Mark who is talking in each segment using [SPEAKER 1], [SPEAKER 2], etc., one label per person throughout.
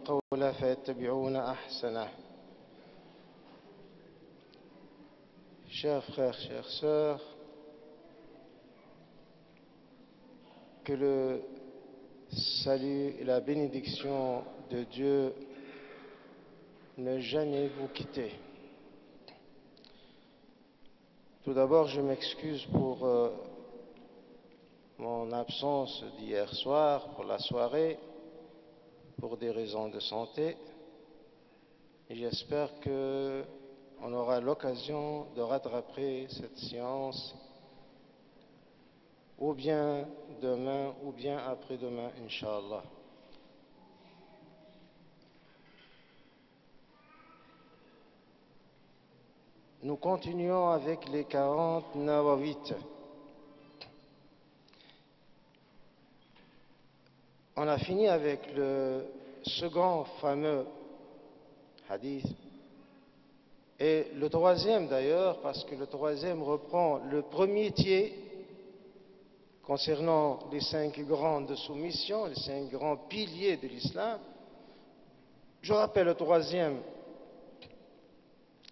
[SPEAKER 1] القول فيتبعون أحسنه. Chers frères, chères sœurs, que le salut et la bénédiction de Dieu ne jamais vous quitter. Tout d'abord, je m'excuse pour mon absence d'hier soir, pour la soirée, pour des raisons de santé. Et j'espère qu'on aura l'occasion de rattraper cette séance ou bien demain ou bien après-demain, Inch'Allah. Nous continuons avec les 40 nawawites. On a fini avec le second fameux hadith et le troisième d'ailleurs, parce que le troisième reprend le premier tiers concernant les 5 grandes soumissions, les 5 grands piliers de l'islam. Je rappelle le troisième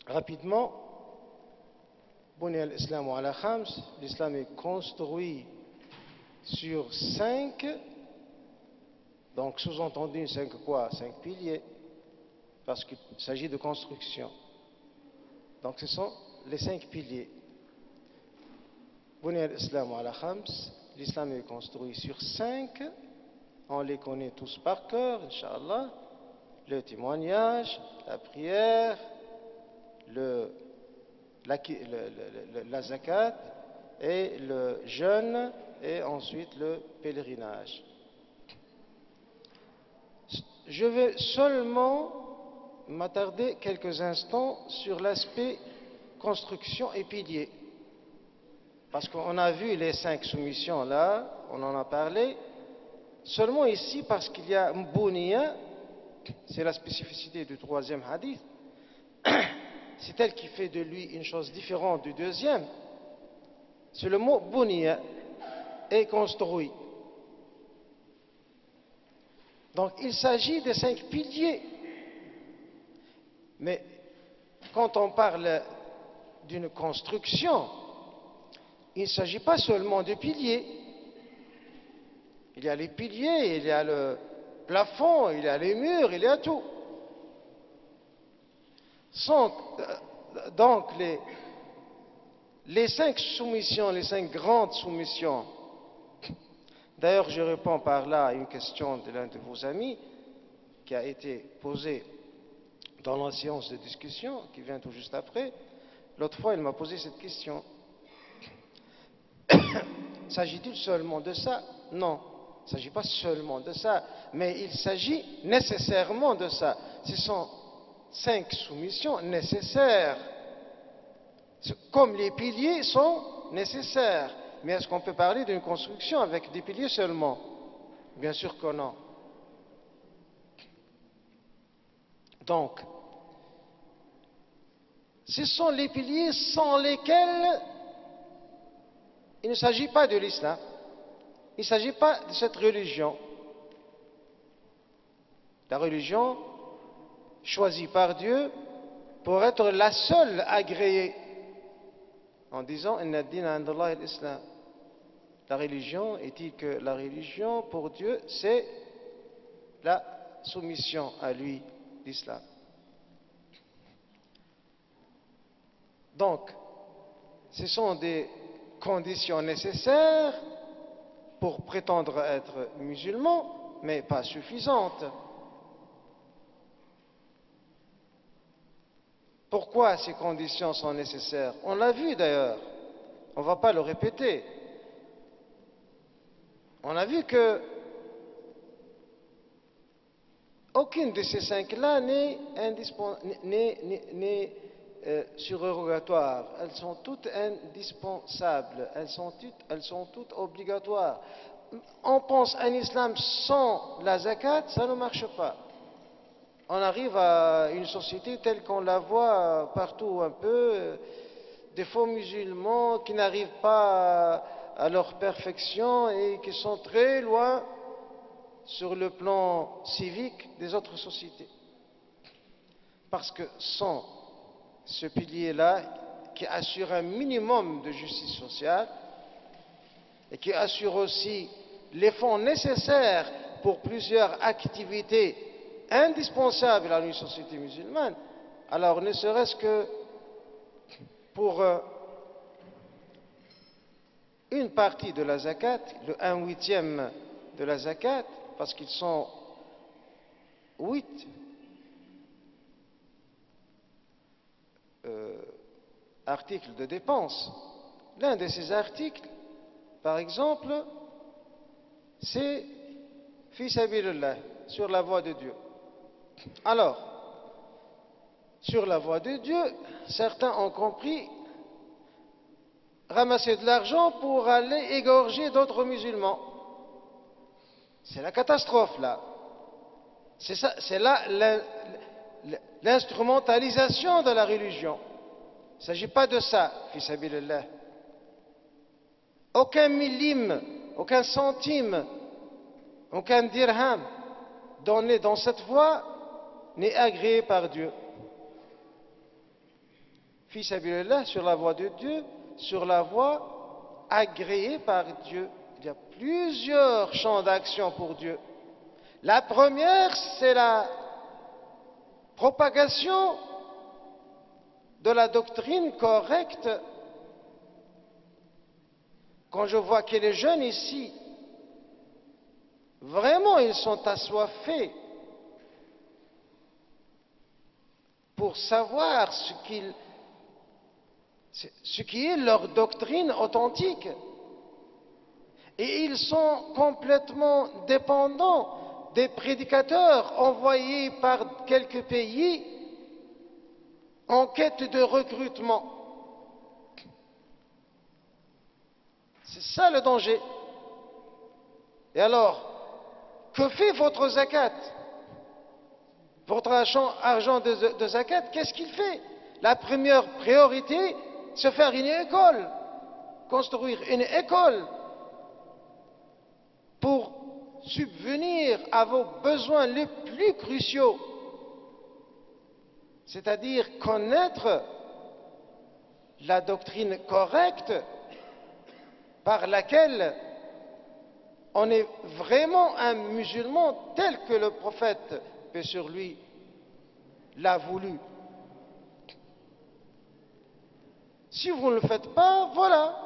[SPEAKER 1] rapidement. L'islam est construit sur 5, donc sous-entendu 5 quoi? 5 piliers, parce qu'il s'agit de construction. Donc ce sont les 5 piliers. L'islam est construit sur 5, on les connaît tous par cœur, Inch'Allah: le témoignage, la prière, la zakat et le jeûne, et ensuite le pèlerinage. Je vais seulement m'attarder quelques instants sur l'aspect construction et pilier, parce qu'on a vu les 5 soumissions là, on en a parlé seulement ici parce qu'il y a Mbuniya, c'est la spécificité du troisième hadith. C'est elle qui fait de lui une chose différente du deuxième. C'est le mot Buniya, est construit. Donc il s'agit de 5 piliers. Mais quand on parle d'une construction, il ne s'agit pas seulement de piliers. Il y a les piliers, il y a le plafond, il y a les murs, il y a tout. Donc les 5 soumissions, les 5 grandes soumissions. D'ailleurs, je réponds par là à une question de l'un de vos amis qui a été posée dans la séance de discussion qui vient tout juste après. L'autre fois, il m'a posé cette question. S'agit-il seulement de ça? Non, il ne s'agit pas seulement de ça, mais il s'agit nécessairement de ça. Ce sont 5 soumissions nécessaires, comme les piliers sont nécessaires. Mais est-ce qu'on peut parler d'une construction avec des piliers seulement? Bien sûr que non. Donc, ce sont les piliers sans lesquels il ne s'agit pas de l'islam, il ne s'agit pas de cette religion. La religion choisie par Dieu pour être la seule agréée, en disant Inna ad-dina 'inda Allahi al-Islam. La religion, est-il que la religion pour Dieu, c'est la soumission à lui, l'islam. Donc, ce sont des conditions nécessaires pour prétendre être musulman, mais pas suffisantes. Pourquoi ces conditions sont nécessaires? On l'a vu d'ailleurs, on ne va pas le répéter. On a vu que aucune de ces 5-là n'est surérogatoire. Elles sont toutes indispensables, elles sont toutes obligatoires. On pense à un islam sans la zakat, ça ne marche pas. On arrive à une société telle qu'on la voit partout un peu, des faux musulmans qui n'arrivent pas à leur perfection et qui sont très loin sur le plan civique des autres sociétés. Parce que sans ce pilier-là, qui assure un minimum de justice sociale et qui assure aussi les fonds nécessaires pour plusieurs activités indispensables à une société musulmane, alors ne serait-ce que pour une partie de la zakat, le 1/8 de la zakat, parce qu'ils sont 8 articles de dépenses. L'un de ces articles, par exemple, c'est fi sabilillah, sur la voie de Dieu. Alors, sur la voie de Dieu, certains ont compris ramasser de l'argent pour aller égorger d'autres musulmans. C'est la catastrophe là. C'est ça, c'est là l'instrumentalisation de la religion. Il ne s'agit pas de ça, fils sabilillah. Aucun millime, aucun centime, aucun dirham donné dans cette voie n'est agréé par Dieu. Fils sabilillah, sur la voie de Dieu, sur la voie agréée par Dieu. Il y a plusieurs champs d'action pour Dieu. La première, c'est la propagation de la doctrine correcte. Quand je vois que les jeunes ici, vraiment, ils sont assoiffés pour savoir ce qui est leur doctrine authentique. Et ils sont complètement dépendants des prédicateurs envoyés par quelques pays en quête de recrutement. C'est ça le danger. Et alors, que fait votre zakat? Votre argent de zakat, qu'est-ce qu'il fait? La première priorité, c'est faire une école, construire une école pour subvenir à vos besoins les plus cruciaux, c'est-à-dire connaître la doctrine correcte par laquelle on est vraiment un musulman tel que le prophète, paix sur lui, l'a voulu. Si vous ne le faites pas, voilà,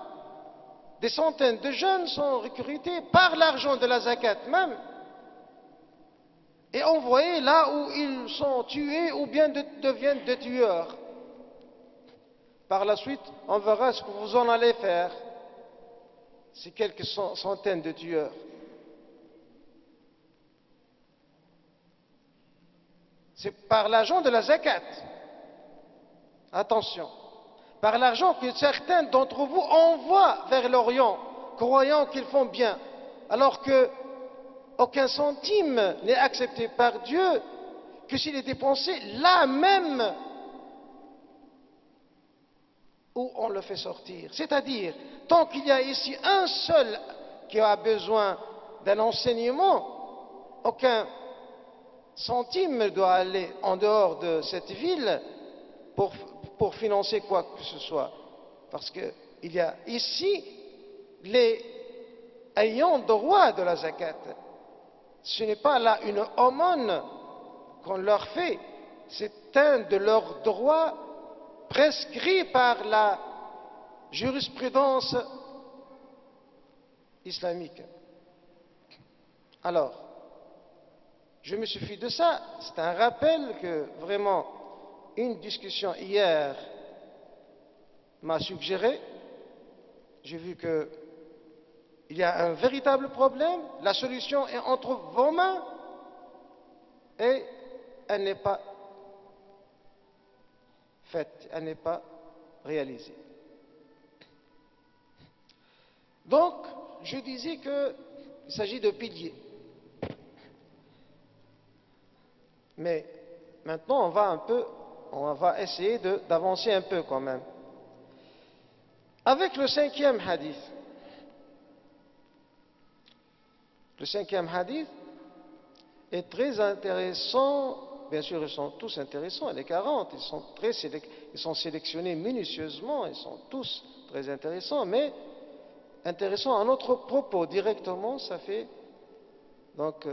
[SPEAKER 1] des centaines de jeunes sont recrutés par l'argent de la zakat même et envoyés là où ils sont tués ou bien deviennent des tueurs. Par la suite, on verra ce que vous en allez faire, ces quelques centaines de tueurs. C'est par l'argent de la zakat. Attention. Par l'argent que certains d'entre vous envoient vers l'Orient, croyant qu'ils font bien, alors que aucun centime n'est accepté par Dieu que s'il est dépensé là même où on le fait sortir. C'est-à-dire, tant qu'il y a ici un seul qui a besoin d'un enseignement, aucun centime ne doit aller en dehors de cette ville pour financer quoi que ce soit. Parce qu'il y a ici les ayants droit de la zakat. Ce n'est pas là une aumône qu'on leur fait, c'est un de leurs droits prescrits par la jurisprudence islamique. Alors, je me suffis de ça, c'est un rappel que vraiment une discussion hier m'a suggéré. J'ai vu qu'il y a un véritable problème, la solution est entre vos mains et elle n'est pas faite, elle n'est pas réalisée. Donc, je disais qu'il s'agit de piliers. Mais maintenant, on va essayer d'avancer un peu quand même. Avec le 5e hadith. Le 5e hadith, est très intéressant. Bien sûr, ils sont tous intéressants, les 40, ils sont sélectionnés minutieusement, ils sont tous très intéressants, mais intéressants à notre propos directement, ça fait donc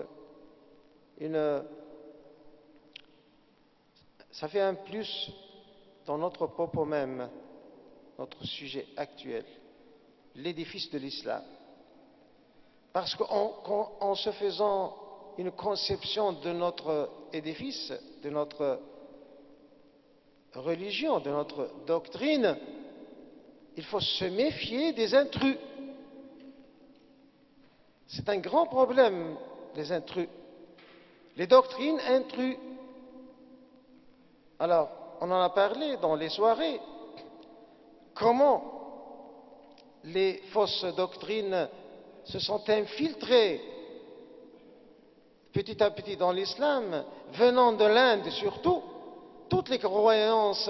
[SPEAKER 1] ça fait un plus dans notre propos même, notre sujet actuel, l'édifice de l'islam. Parce qu'en se faisant une conception de notre édifice, de notre religion, de notre doctrine, il faut se méfier des intrus. C'est un grand problème, les intrus. Les doctrines intrus. Alors, on en a parlé dans les soirées. Comment les fausses doctrines se sont infiltrées petit à petit dans l'islam, venant de l'Inde surtout, toutes les croyances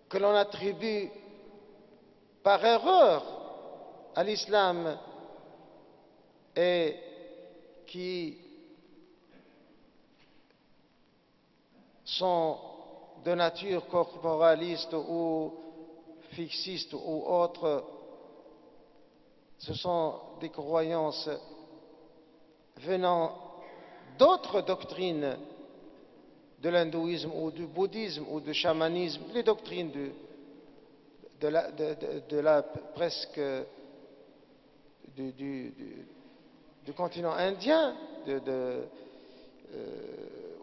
[SPEAKER 1] que l'on attribue par erreur à l'islam et qui sont de nature corporaliste ou fixiste ou autre, ce sont des croyances venant d'autres doctrines de l'hindouisme ou du bouddhisme ou du chamanisme, les doctrines presque du continent indien,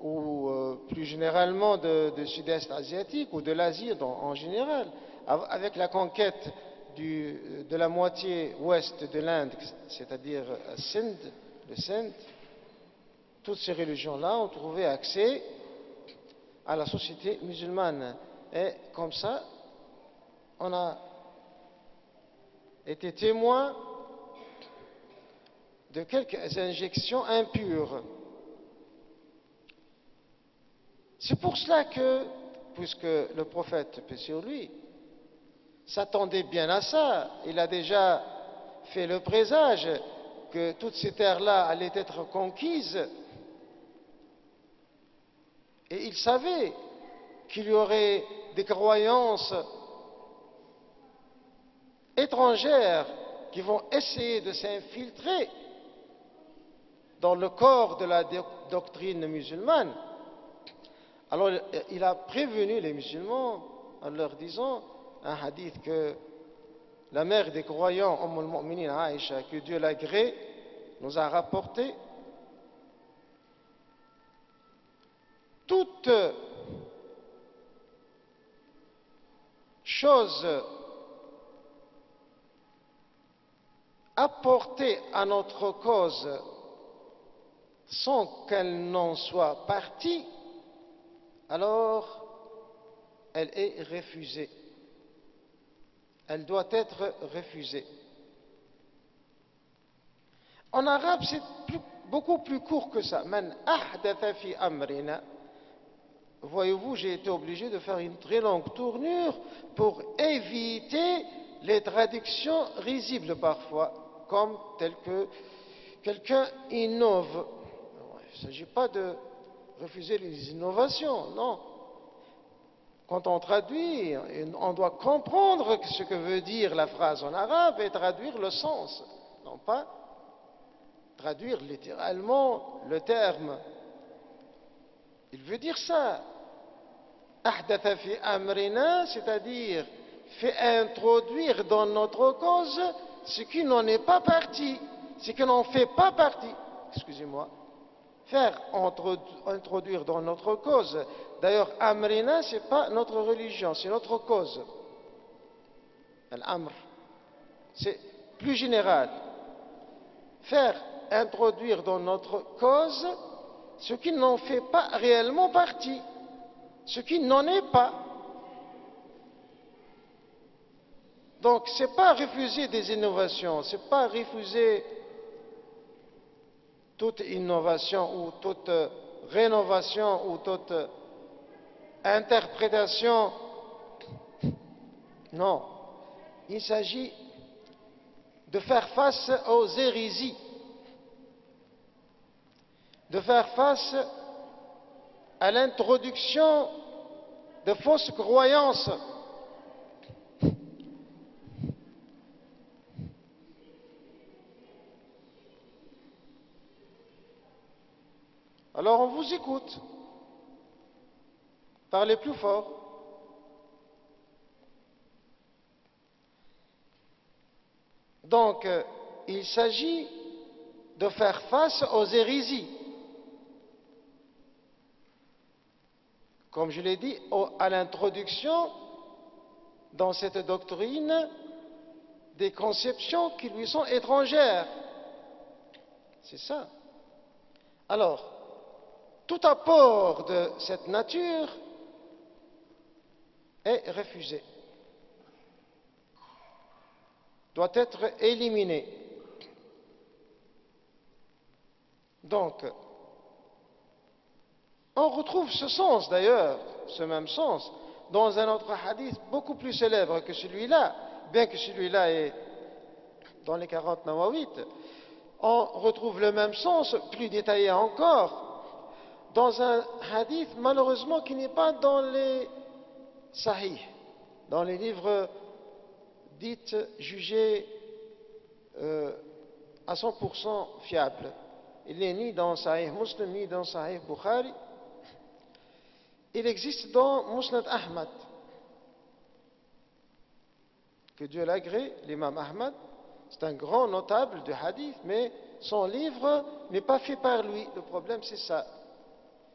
[SPEAKER 1] ou plus généralement du sud-est asiatique ou de l'Asie en général, avec la conquête de la moitié ouest de l'Inde, c'est-à-dire le Sindh, toutes ces religions-là ont trouvé accès à la société musulmane. Et comme ça, on a été témoin de quelques injections impures. C'est pour cela que, puisque le prophète, paix sur lui, s'attendait bien à ça, il a déjà fait le présage que toutes ces terres-là allaient être conquises, et il savait qu'il y aurait des croyances étrangères qui vont essayer de s'infiltrer dans le corps de la doctrine musulmane. Alors il a prévenu les musulmans en leur disant un hadith que la mère des croyants, al-Mu'minin Aïcha, que Dieu l'agrée, nous a rapporté. Toute chose apportée à notre cause sans qu'elle n'en soit partie, alors elle est refusée. Elle doit être refusée. En arabe, c'est beaucoup plus court que ça. Man ahdatha fi amrina. Voyez-vous, j'ai été obligé de faire une très longue tournure pour éviter les traductions risibles parfois, comme telles que quelqu'un innove. Il ne s'agit pas de refuser les innovations, non. Quand on traduit, on doit comprendre ce que veut dire la phrase en arabe et traduire le sens, non pas traduire littéralement le terme. Il veut dire ça. Ahdatha fi amrina, c'est-à-dire fait introduire dans notre cause ce qui n'en est pas parti, ce qui n'en fait pas partie. Excusez-moi. Faire introduire dans notre cause. D'ailleurs, amrina, ce n'est pas notre religion, c'est notre cause. Al-amr. C'est plus général. Faire introduire dans notre cause ce qui n'en fait pas réellement partie, ce qui n'en est pas. Donc, ce n'est pas refuser des innovations, ce n'est pas refuser toute innovation ou toute rénovation ou toute interprétation. Non, il s'agit de faire face aux hérésies. de faire face à l'introduction de fausses croyances. Alors on vous écoute. Parlez plus fort. Donc, il s'agit de faire face aux hérésies. Comme je l'ai dit, à l'introduction dans cette doctrine des conceptions qui lui sont étrangères. C'est ça. Alors, tout apport de cette nature est refusé, doit être éliminé. Donc, on retrouve ce sens d'ailleurs, ce même sens, dans un autre hadith beaucoup plus célèbre que celui-là, bien que celui-là est dans les 40 nawawites. On retrouve le même sens, plus détaillé encore, dans un hadith malheureusement qui n'est pas dans les sahih, dans les livres dits jugés à 100% fiables. Il n'est ni dans Sahih Muslim, ni dans Sahih Bukhari. Il existe dans Musnad Ahmad. Que Dieu l'agrée, l'imam Ahmad, c'est un grand notable de hadith, mais son livre n'est pas fait par lui. Le problème, c'est ça.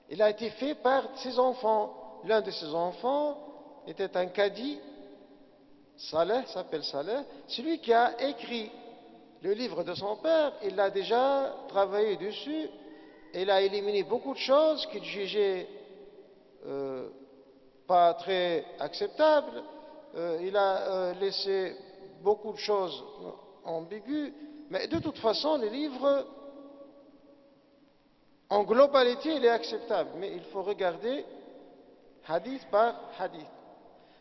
[SPEAKER 1] Il a été fait par ses enfants. L'un de ses enfants était un cadi, Saleh, s'appelle Saleh. Celui qui a écrit le livre de son père, il a déjà travaillé dessus. Il a éliminé beaucoup de choses qu'il jugeait pas très acceptables. Il a laissé beaucoup de choses ambiguës. Mais de toute façon, le livre, en globalité, il est acceptable. Mais il faut regarder hadith par hadith.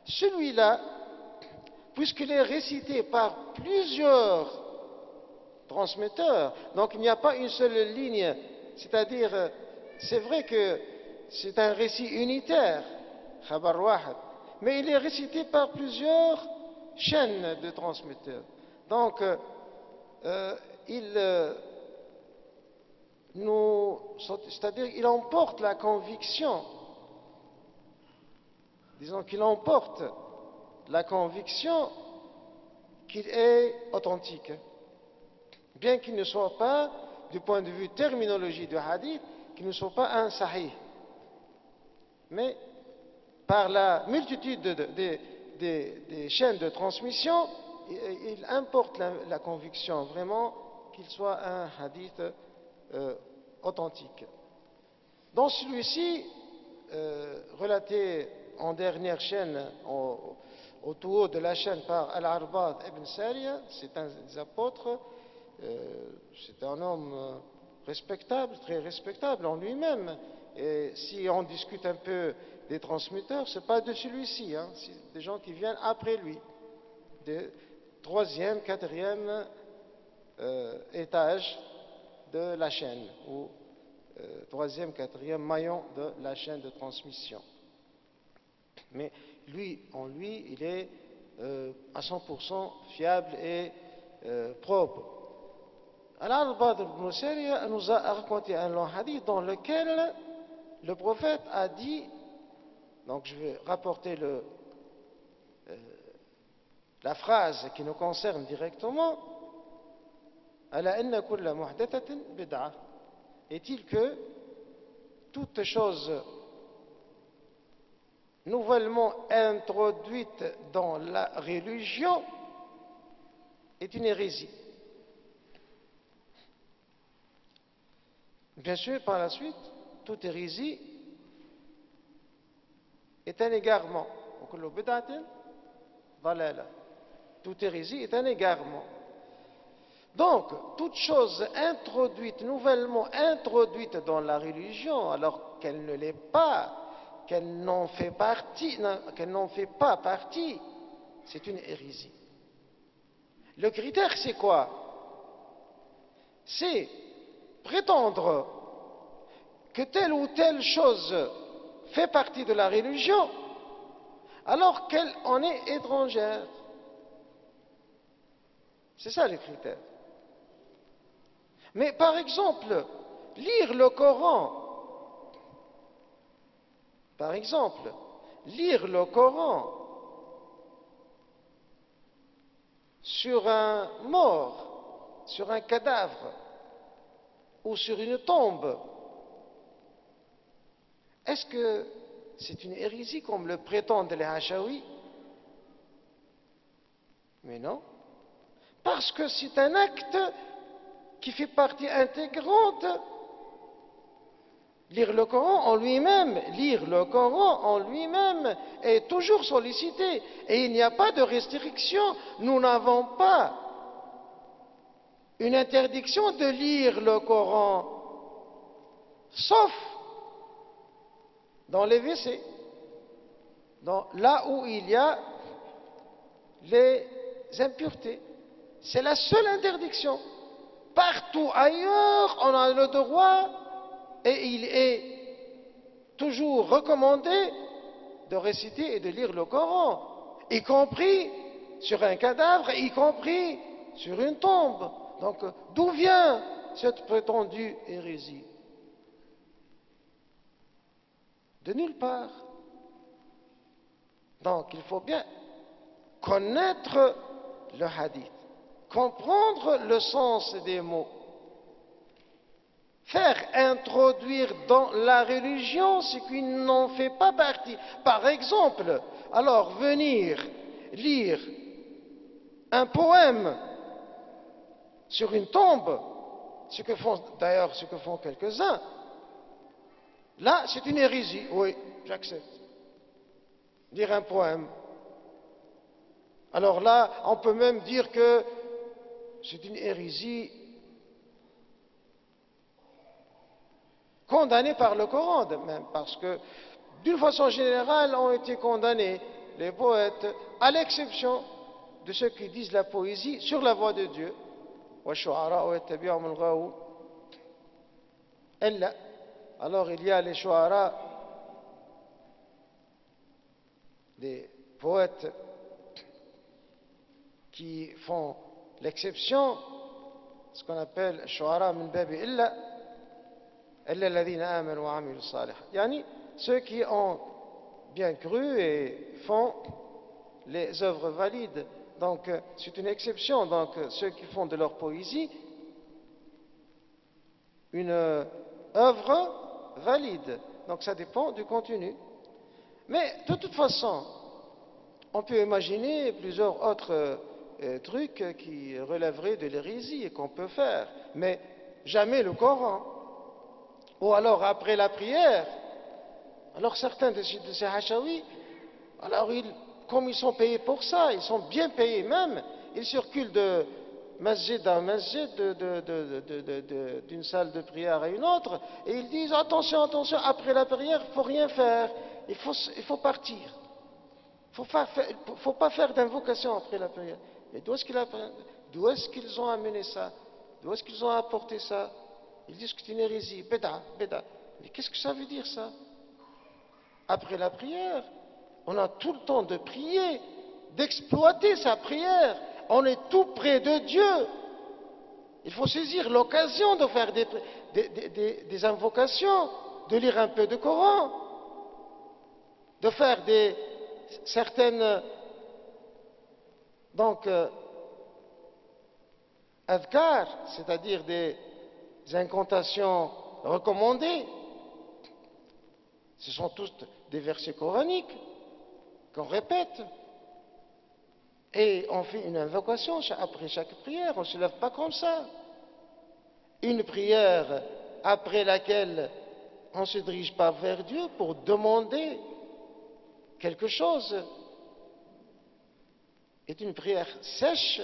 [SPEAKER 1] Celui-là, puisqu'il est récité par plusieurs transmetteurs, donc il n'y a pas une seule ligne, c'est-à-dire, c'est vrai que c'est un récit unitaire, khabar wahad, mais il est récité par plusieurs chaînes de transmetteurs. Donc, c'est-à-dire, il emporte la conviction, disons qu'il emporte la conviction qu'il est authentique, bien qu'il ne soit pas, du point de vue terminologie du hadith, qu'il ne soit pas un sahih. Mais par la multitude des chaînes de transmission, il importe la conviction vraiment qu'il soit un hadith authentique. Dans celui-ci, relaté en dernière chaîne, au tout haut de la chaîne par Al-Arbad ibn Sariya, c'est un des apôtres, c'est un homme respectable, très respectable en lui-même. Et si on discute un peu des transmetteurs, ce n'est pas de celui-ci, hein, c'est des gens qui viennent après lui, de troisième, quatrième étage de la chaîne, ou troisième, quatrième maillon de la chaîne de transmission. Mais lui, en lui, il est à 100% fiable et propre. Al-Arbad ibn Sariya nous a raconté un long hadith dans lequel le prophète a dit, donc je vais rapporter la phrase qui nous concerne directement, Ala inna kulla muhdathatin bid'ah. Est-il que toute chose nouvellement introduite dans la religion est une hérésie. Bien sûr, par la suite, toute hérésie est un égarement. Toute hérésie est un égarement. Donc, toute chose introduite, nouvellement introduite dans la religion, alors qu'elle ne l'est pas, qu'elle n'en fait pas partie, c'est une hérésie. Le critère, c'est quoi? C'est prétendre que telle ou telle chose fait partie de la religion, alors qu'elle en est étrangère. C'est ça le critère. Mais par exemple, lire le Coran, par exemple, lire le Coran sur un mort, sur un cadavre ou sur une tombe, est-ce que c'est une hérésie comme le prétendent les Hachaouis? Mais non. Parce que c'est un acte qui fait partie intégrante. Lire le Coran en lui-même est toujours sollicité. Et il n'y a pas de restriction. Nous n'avons pas une interdiction de lire le Coran, sauf dans les WC, là où il y a les impuretés. C'est la seule interdiction. Partout ailleurs, on a le droit, et il est toujours recommandé de réciter et de lire le Coran, y compris sur un cadavre, y compris sur une tombe. Donc, d'où vient cette prétendue hérésie? De nulle part. Donc, il faut bien connaître le hadith, comprendre le sens des mots, faire introduire dans la religion ce qui n'en fait pas partie. Par exemple, alors venir lire un poème sur une tombe, ce que font quelques-uns, là c'est une hérésie. Oui, j'accepte. Lire un poème. Alors là, on peut même dire que c'est une hérésie condamnée par le Coran même, parce que d'une façon générale ont été condamnés les poètes, à l'exception de ceux qui disent la poésie sur la voix de Dieu. Alors il y a les shu'ara, des poètes qui font l'exception, ce qu'on appelle shu'ara min babi illa alladhina amanu wa amilu salih, yani ceux qui ont bien cru et font les œuvres valides. Donc c'est une exception, donc ceux qui font de leur poésie une œuvre valide. Donc ça dépend du contenu. Mais de toute façon, on peut imaginer plusieurs autres trucs qui relèveraient de l'hérésie et qu'on peut faire, mais jamais le Coran. Ou alors après la prière, alors certains de ces Hachaouis, alors comme ils sont payés pour ça, ils sont bien payés même, ils circulent de masjid à masjid, d'une salle de prière à une autre, et ils disent attention, attention, après la prière, il ne faut rien faire, il faut partir. Il ne faut pas faire d'invocation après la prière. Mais d'où est-ce qu'ils ont amené ça? D'où est-ce qu'ils ont apporté ça? Ils disent que c'est une hérésie, béda. Mais qu'est-ce que ça veut dire ça? Après la prière, on a tout le temps de prier, d'exploiter sa prière. On est tout près de Dieu. Il faut saisir l'occasion de faire des invocations, de lire un peu de Coran, de faire certaines adhkar, c'est-à-dire des incantations recommandées. Ce sont tous des versets coraniques qu'on répète. Et on fait une invocation après chaque prière, on ne se lève pas comme ça. Une prière après laquelle on ne se dirige pas vers Dieu pour demander quelque chose est une prière sèche.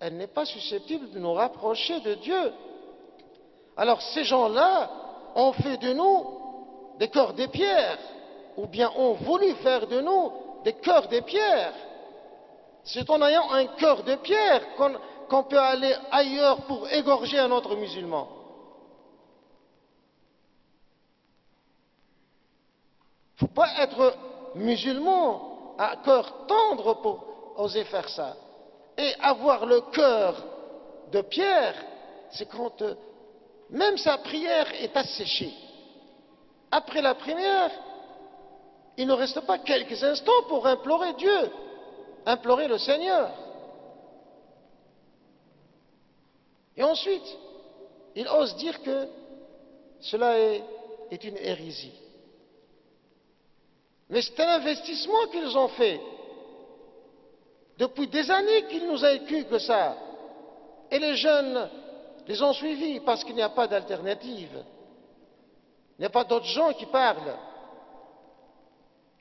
[SPEAKER 1] Elle n'est pas susceptible de nous rapprocher de Dieu. Alors ces gens-là ont fait de nous des cœurs de pierre, ou bien ont voulu faire de nous des cœurs de pierre. C'est en ayant un cœur de pierre qu'on peut aller ailleurs pour égorger un autre musulman. faut pas être musulman à cœur tendre pour oser faire ça. Et avoir le cœur de pierre, c'est quand même sa prière est asséchée. Après la prière, il ne reste pas quelques instants pour implorer Dieu, implorer le Seigneur. Et ensuite, il ose dire que cela est une hérésie. Mais c'est un investissement qu'ils ont fait. Depuis des années qu'ils nous inculquent ça. Et les jeunes les ont suivis parce qu'il n'y a pas d'alternative. Il n'y a pas d'autres gens qui parlent.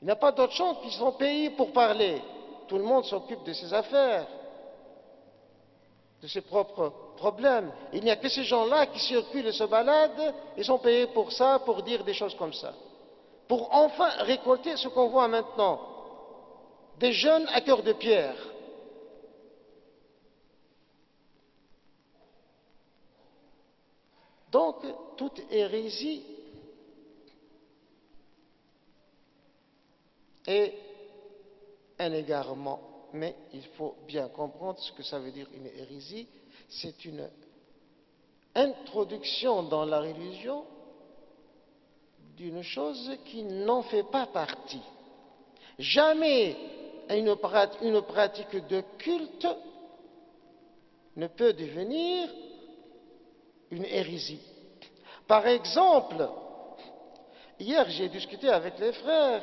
[SPEAKER 1] Il n'y a pas d'autres gens qui sont payés pour parler. Tout le monde s'occupe de ses affaires, de ses propres problèmes. Il n'y a que ces gens-là qui circulent et se baladent et sont payés pour ça, pour dire des choses comme ça. Pour enfin récolter ce qu'on voit maintenant. Des jeunes à cœur de pierre. Donc, toute hérésie est un égarement. Mais il faut bien comprendre ce que ça veut dire une hérésie. C'est une introduction dans la religion d'une chose qui n'en fait pas partie. Jamais une pratique de culte ne peut devenir une hérésie. Par exemple, hier j'ai discuté avec les frères,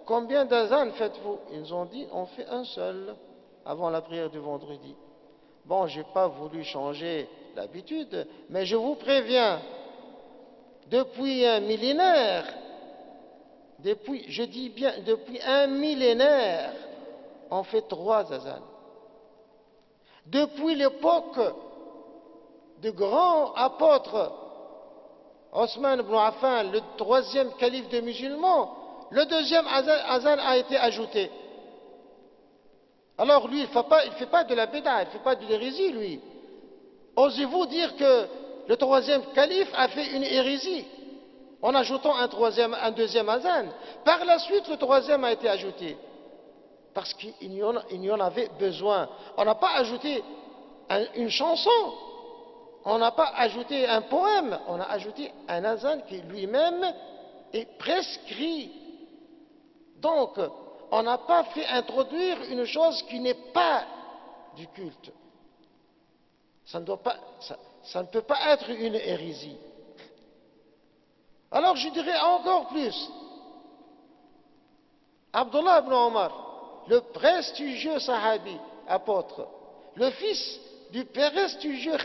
[SPEAKER 1] combien d'azan faites-vous? Ils ont dit, on fait un seul avant la prière du vendredi. Bon, je n'ai pas voulu changer l'habitude, mais je vous préviens, depuis un millénaire, je dis bien depuis un millénaire, on fait 3 azan. Depuis l'époque du grand apôtre Osman ibn Affan, le 3e calife des musulmans, le 2e azan a été ajouté. Alors lui, il ne fait pas de la béda, il ne fait pas de l'hérésie, lui. Osez-vous dire que le 3e calife a fait une hérésie en ajoutant un 2e azan? Par la suite, le 3e a été ajouté. Parce qu'il y en avait besoin. On n'a pas ajouté une chanson, on n'a pas ajouté un poème, on a ajouté un azan qui lui-même est prescrit. Donc, on n'a pas fait introduire une chose qui n'est pas du culte. Ça ne peut pas être une hérésie. Alors je dirais encore plus. Abdullah ibn Omar, le prestigieux sahabi, apôtre, le fils du prestigieux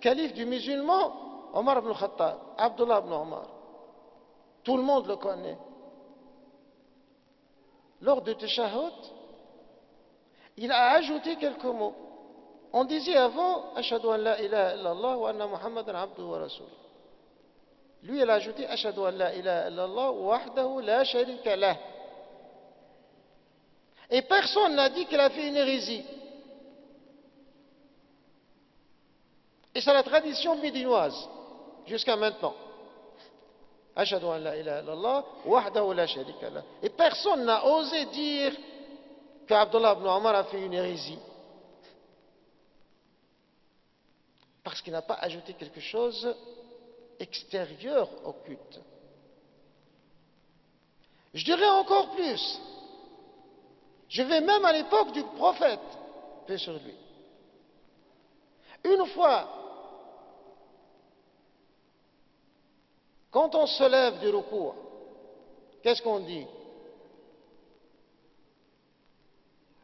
[SPEAKER 1] calife du musulman, Omar ibn Khattab, Abdullah ibn Omar. Tout le monde le connaît. Lors du tashahhud, il a ajouté quelques mots. On disait avant, Ashhadu an la ilaha illallah wa anna Muhammadan abduhu wa rasuluh. Lui, il a ajouté Ashhadu an la ilaha illallah wahdahu la sharika lah. Et personne n'a dit qu'il a fait une hérésie. Et c'est la tradition médinoise, jusqu'à maintenant. Ashhadu an la ilaha illallah wahdahu la sharika lah. Et personne n'a osé dire qu'Abdullah ibn Omar a fait une hérésie. Parce qu'il n'a pas ajouté quelque chose extérieur au culte. Je dirais encore plus. Je vais même à l'époque du prophète, paix sur lui. Une fois, quand on se lève du ruku', qu'est-ce qu'on dit?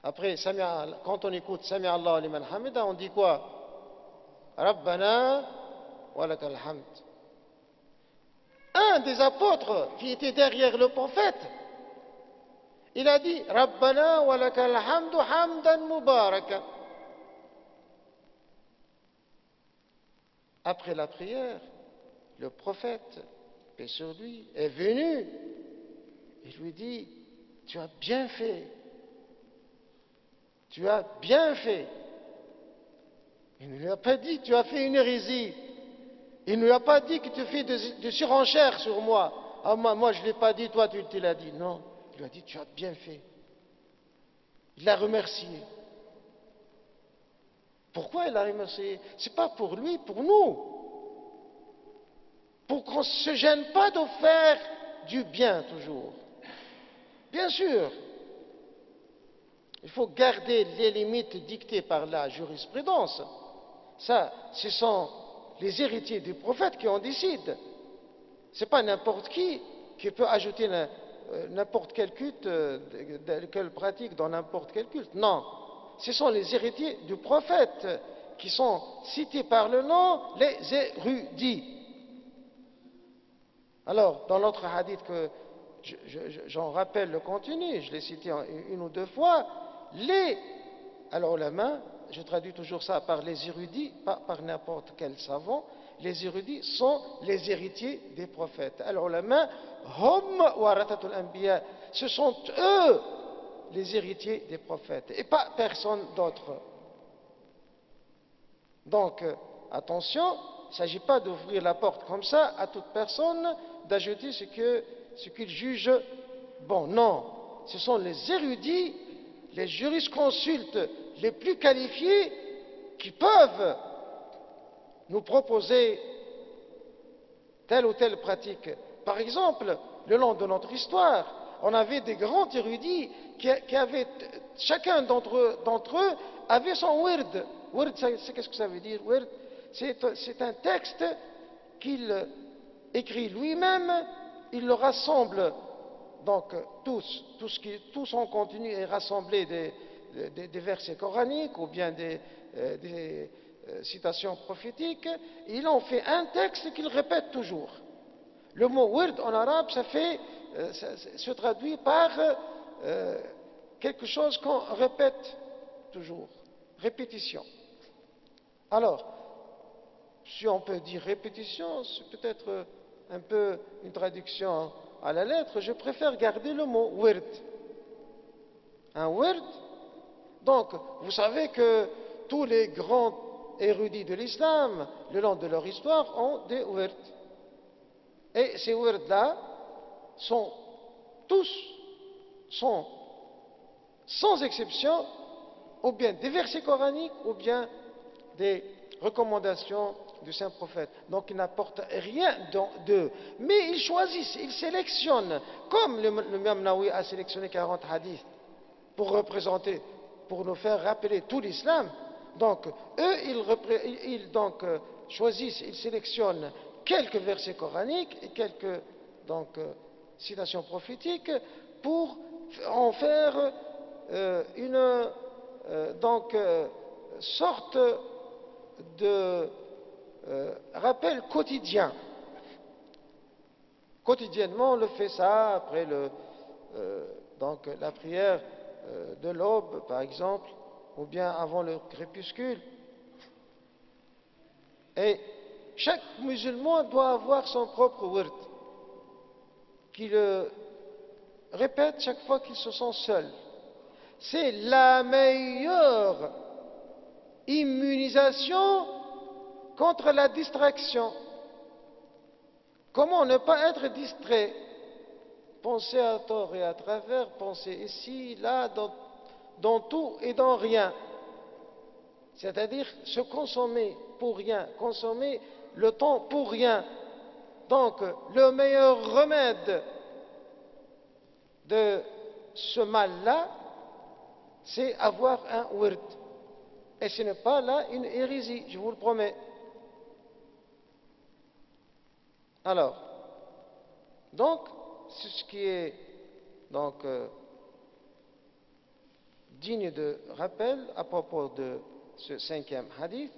[SPEAKER 1] Après, quand on écoute Sami Allah liman hamida, on dit quoi? Rabbana wa lakal hamd. Un des apôtres qui était derrière le prophète, il a dit Rabbana wa lakal hamdu hamdan mubaraka. Après la prière, le prophète, paix sur lui, est venu. Il lui dit, tu as bien fait. Tu as bien fait. Il ne lui a pas dit, tu as fait une hérésie. Il ne lui a pas dit que tu fais de surenchères sur moi. ah, moi je ne l'ai pas dit, toi tu l'as dit. Non, il lui a dit, tu as bien fait. Il l'a remercié. Pourquoi il l'a remercié? Ce n'est pas pour lui, pour nous. Pour qu'on ne se gêne pas de faire du bien toujours. Bien sûr, il faut garder les limites dictées par la jurisprudence. Ça, ce sont les héritiers du prophète qui en décident. Ce n'est pas n'importe qui peut ajouter n'importe quel culte, quelle pratique dans n'importe quel culte. Non, ce sont les héritiers du prophète qui sont cités par le nom, les érudits. Alors, dans l'autre hadith que j'en rappelle le contenu, je l'ai cité une ou deux fois, alors la main, je traduis toujours ça par les érudits, pas par n'importe quel savant, les érudits sont les héritiers des prophètes. Alors la main, hum warathatul anbiya, ce sont eux les héritiers des prophètes et pas personne d'autre. Donc, attention, il ne s'agit pas d'ouvrir la porte comme ça à toute personne, d'ajouter ce qu'il juge bon. Non, ce sont les érudits, les jurisconsultes les plus qualifiés qui peuvent nous proposer telle ou telle pratique. Par exemple, le long de notre histoire, on avait des grands érudits qui avaient, chacun d'entre eux avait son wird. Wird, c'est qu'est-ce que ça veut dire? Wird, c'est un texte qu'il écrit lui-même, il le rassemble, donc tout son contenu est rassemblé des versets coraniques ou bien des citations prophétiques, et il en fait un texte qu'il répète toujours. Le mot wird en arabe, ça se traduit par quelque chose qu'on répète toujours, répétition. Alors, si on peut dire répétition, c'est peut-être un peu une traduction à la lettre, je préfère garder le mot wird. Un wird, donc vous savez que tous les grands érudits de l'islam, le long de leur histoire, ont des wird. Et ces wird-là sont sans exception, ou bien des versets coraniques, ou bien des recommandations du saint prophète. Donc ils n'apportent rien d'eux. Mais ils choisissent, ils sélectionnent, comme l'imam Nawawi a sélectionné 40 hadiths pour représenter, pour nous faire rappeler tout l'islam. Donc eux, ils choisissent, ils sélectionnent quelques versets coraniques et quelques citations prophétiques pour en faire une sorte de rappel quotidien. Quotidiennement, on le fait ça après la prière de l'aube, par exemple, ou bien avant le crépuscule. Et chaque musulman doit avoir son propre wird, qui le répète chaque fois qu'il se sent seul. C'est la meilleure immunisation contre la distraction. Comment ne pas être distrait? Penser à tort et à travers, penser ici, là, dans tout et dans rien. C'est-à-dire se consommer pour rien, consommer le temps pour rien. Donc, le meilleur remède de ce mal-là, c'est avoir un wird. Et ce n'est pas là une hérésie, je vous le promets. Alors, donc, c'est ce qui est digne de rappel à propos de ce 5e hadith.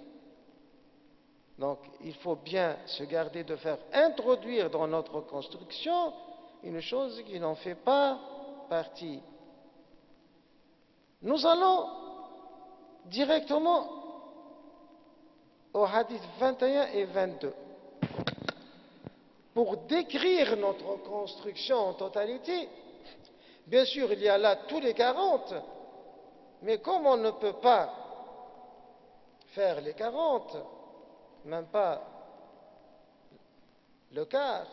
[SPEAKER 1] Donc, il faut bien se garder de faire introduire dans notre construction une chose qui n'en fait pas partie. Nous allons directement au hadith 21 et 22. Pour décrire notre construction en totalité, bien sûr, il y a là tous les 40, mais comme on ne peut pas faire les 40, même pas le quart,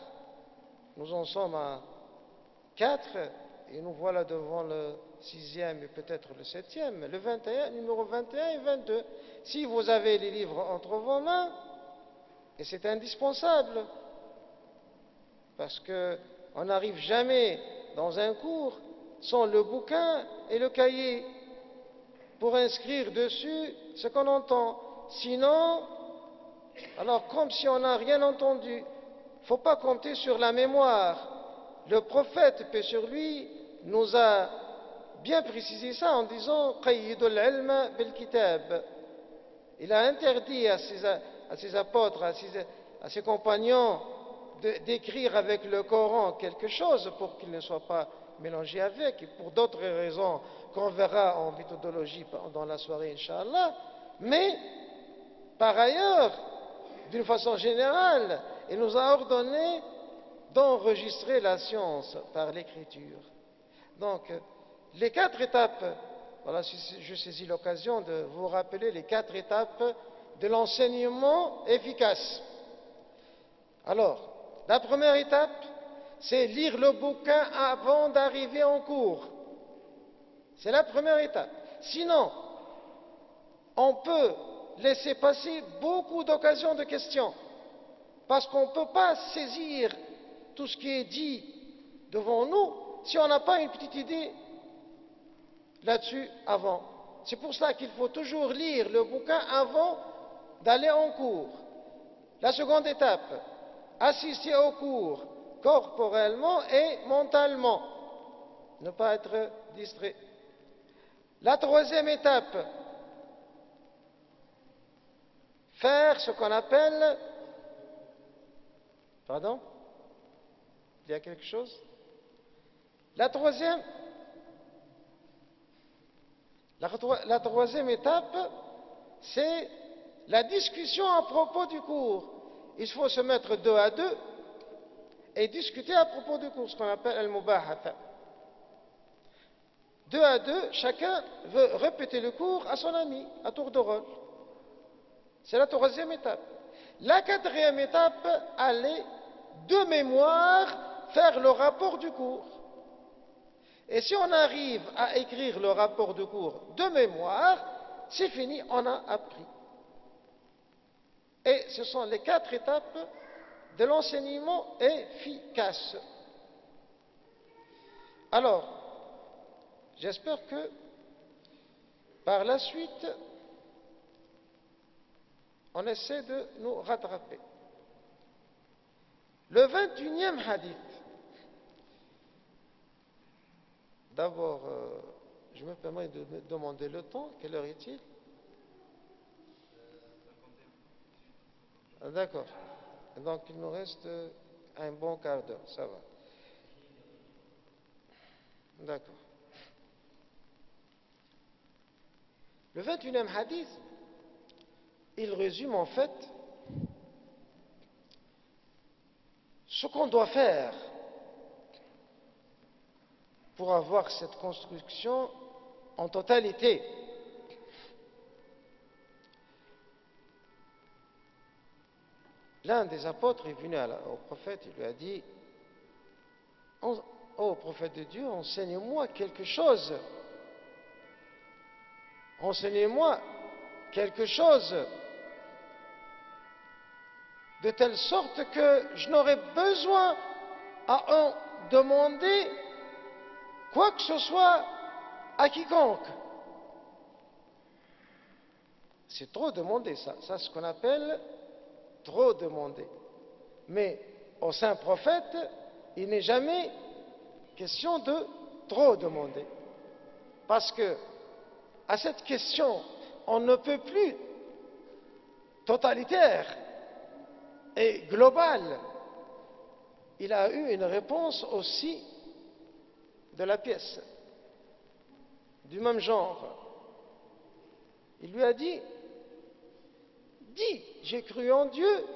[SPEAKER 1] nous en sommes à 4 et nous voilà devant le 6e et peut-être le 7e, le 21, numéro 21 et 22. Si vous avez les livres entre vos mains, et c'est indispensable, parce qu'on n'arrive jamais dans un cours sans le bouquin et le cahier pour inscrire dessus ce qu'on entend. Sinon, alors comme si on n'a rien entendu, il ne faut pas compter sur la mémoire. Le prophète, paix sur lui, nous a bien précisé ça en disant « Qayyidul ilma bil kitab ». Il a interdit à ses apôtres, à ses compagnons d'écrire avec le Coran quelque chose pour qu'il ne soit pas mélangé avec, et pour d'autres raisons qu'on verra en méthodologie dans la soirée, Inch'Allah. Mais, par ailleurs, d'une façon générale, il nous a ordonné d'enregistrer la science par l'écriture. Donc, les 4 étapes, voilà, je saisis l'occasion de vous rappeler les 4 étapes de l'enseignement efficace. Alors, la première étape, c'est lire le bouquin avant d'arriver en cours. C'est la première étape. Sinon, on peut laisser passer beaucoup d'occasions de questions, parce qu'on ne peut pas saisir tout ce qui est dit devant nous si on n'a pas une petite idée là-dessus avant. C'est pour cela qu'il faut toujours lire le bouquin avant d'aller en cours. La seconde étape, assister au cours corporellement et mentalement, ne pas être distrait. La troisième étape, faire ce qu'on appelle... Pardon? Il y a quelque chose? La troisième étape, c'est la discussion à propos du cours. Il faut se mettre 2 à 2 et discuter à propos du cours, ce qu'on appelle al-mubahatha. 2 à 2, chacun veut répéter le cours à son ami, à tour de rôle. C'est la troisième étape. La quatrième étape, aller de mémoire faire le rapport du cours. Et si on arrive à écrire le rapport de cours de mémoire, c'est fini, on a appris. Et ce sont les 4 étapes de l'enseignement efficace. Alors, j'espère que par la suite, on essaie de nous rattraper. Le 21e hadith. D'abord, je me permets de me demander le temps. Quelle heure est-il? D'accord. Donc, il nous reste un bon quart d'heure. Ça va. D'accord. Le 21e hadith, il résume en fait ce qu'on doit faire pour avoir cette construction en totalité. L'un des apôtres est venu au prophète, il lui a dit: ô prophète de Dieu, enseigne-moi quelque chose. Enseignez-moi quelque chose de telle sorte que je n'aurai besoin à en demander quoi que ce soit à quiconque. C'est trop demander, ça. Ça, c'est ce qu'on appelle trop demander. Mais au saint prophète, il n'est jamais question de trop demander. Parce que à cette question, on ne peut plus totalitaire et globale. Il a eu une réponse aussi de la pièce, du même genre. Il lui a dit: dis, j'ai cru en Dieu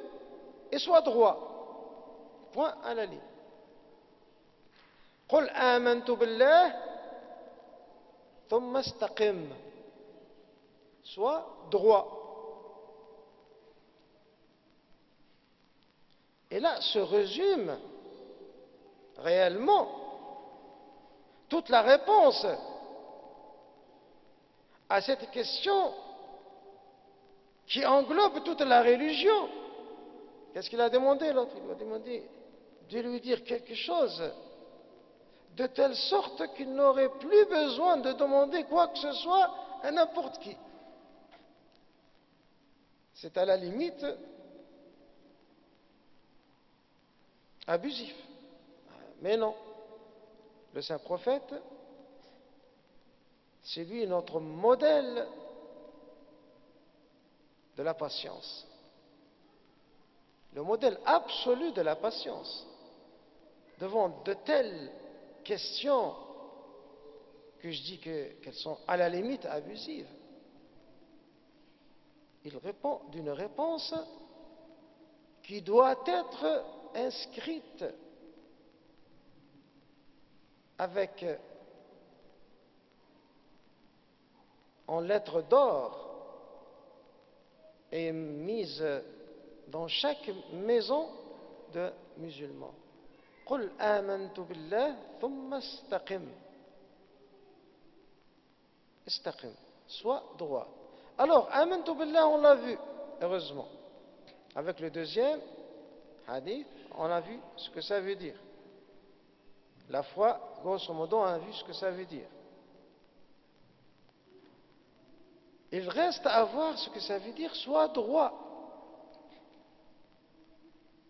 [SPEAKER 1] et sois droit. Point à la ligne. قل آمنت بالله ثم استقم. Sois droit. Et là se résume réellement toute la réponse à cette question qui englobe toute la religion. Qu'est-ce qu'il a demandé l'autre? Il lui a demandé de lui dire quelque chose de telle sorte qu'il n'aurait plus besoin de demander quoi que ce soit à n'importe qui. C'est à la limite abusif. Mais non, le saint prophète, c'est lui notre modèle de la patience. Le modèle absolu de la patience. Devant de telles questions que je dis qu'elles sont à la limite abusives, il répond d'une réponse qui doit être inscrite avec en lettres d'or et mise dans chaque maison de musulmans. قل آمنت بالله ثم استقم. Istaqim, sois droit. Alors, آمنت بالله, on l'a vu, heureusement. Avec le deuxième hadith, on a vu ce que ça veut dire. La foi, grosso modo, on a vu ce que ça veut dire. Il reste à voir ce que ça veut dire, sois droit.